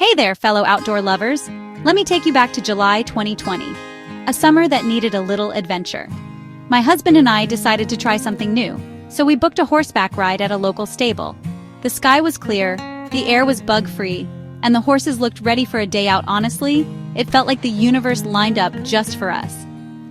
Hey there, fellow outdoor lovers! Let me take you back to July 2020, a summer that needed a little adventure. My husband and I decided to try something new, so we booked a horseback ride at a local stable. The sky was clear, the air was bug-free, and the horses looked ready for a day out. Honestly, it felt like the universe lined up just for us.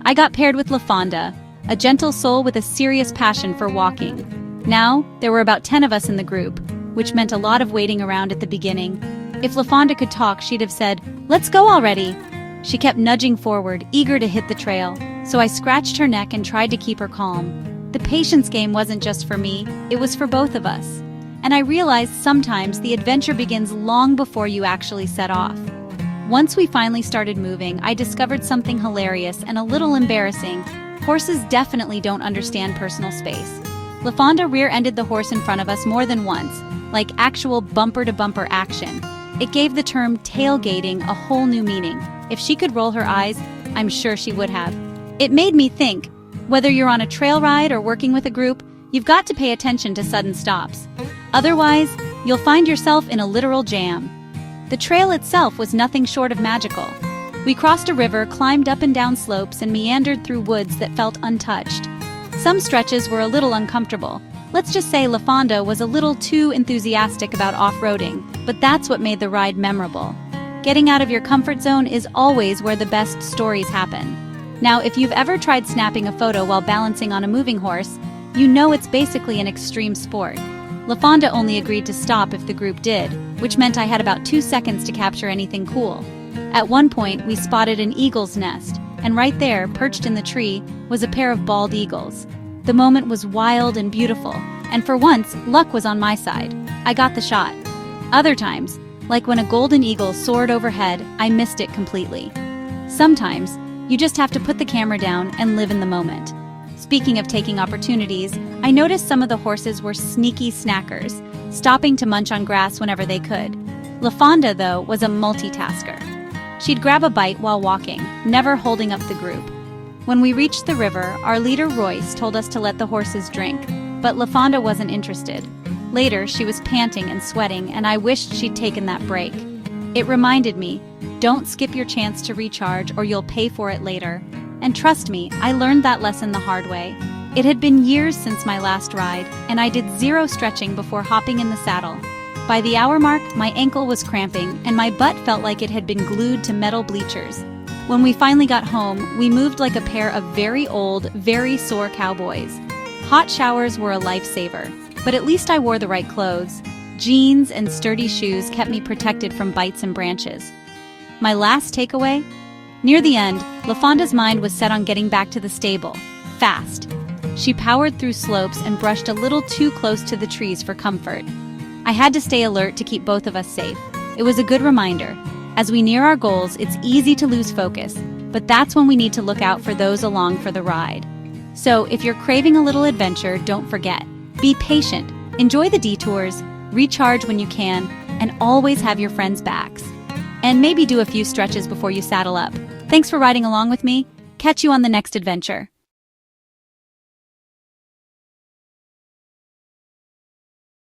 I got paired with LaFonda, a gentle soul with a serious passion for walking. Now, there were about 10 of us in the group, which meant a lot of waiting around at the beginning. If LaFonda could talk, she'd have said, "Let's go already!" She kept nudging forward, eager to hit the trail, so I scratched her neck and tried to keep her calm. The patience game wasn't just for me, it was for both of us. And I realized sometimes the adventure begins long before you actually set off. Once we finally started moving, I discovered something hilarious and a little embarrassing. Horses definitely don't understand personal space. LaFonda rear-ended the horse in front of us more than once, like actual bumper-to-bumper action. It gave the term tailgating a whole new meaning. If she could roll her eyes, I'm sure she would have. It made me think, whether you're on a trail ride or working with a group, you've got to pay attention to sudden stops. Otherwise, you'll find yourself in a literal jam. The trail itself was nothing short of magical. We crossed a river, climbed up and down slopes, and meandered through woods that felt untouched. Some stretches were a little uncomfortable. Let's just say LaFonda was a little too enthusiastic about off-roading, but that's what made the ride memorable. Getting out of your comfort zone is always where the best stories happen. Now, if you've ever tried snapping a photo while balancing on a moving horse, you know it's basically an extreme sport. LaFonda only agreed to stop if the group did, which meant I had about 2 seconds to capture anything cool. At one point, we spotted an eagle's nest, and right there, perched in the tree, was a pair of bald eagles. The moment was wild and beautiful, and for once, luck was on my side. I got the shot. Other times, like when a golden eagle soared overhead, I missed it completely. Sometimes, you just have to put the camera down and live in the moment. Speaking of taking opportunities, I noticed some of the horses were sneaky snackers, stopping to munch on grass whenever they could. LaFonda, though, was a multitasker. She'd grab a bite while walking, never holding up the group. When we reached the river, our leader Royce told us to let the horses drink, but LaFonda wasn't interested. Later, she was panting and sweating, and I wished she'd taken that break. It reminded me, don't skip your chance to recharge or you'll pay for it later. And trust me, I learned that lesson the hard way. It had been years since my last ride, and I did zero stretching before hopping in the saddle. By the hour mark, my ankle was cramping, and my butt felt like it had been glued to metal bleachers. When we finally got home, we moved like a pair of very old, very sore cowboys. Hot showers were a lifesaver, but at least I wore the right clothes. Jeans and sturdy shoes kept me protected from bites and branches. My last takeaway? Near the end, LaFonda's mind was set on getting back to the stable, fast. She powered through slopes and brushed a little too close to the trees for comfort. I had to stay alert to keep both of us safe. It was a good reminder. As we near our goals, it's easy to lose focus, but that's when we need to look out for those along for the ride. So, if you're craving a little adventure, don't forget. Be patient, enjoy the detours, recharge when you can, and always have your friends' backs. And maybe do a few stretches before you saddle up. Thanks for riding along with me. Catch you on the next adventure.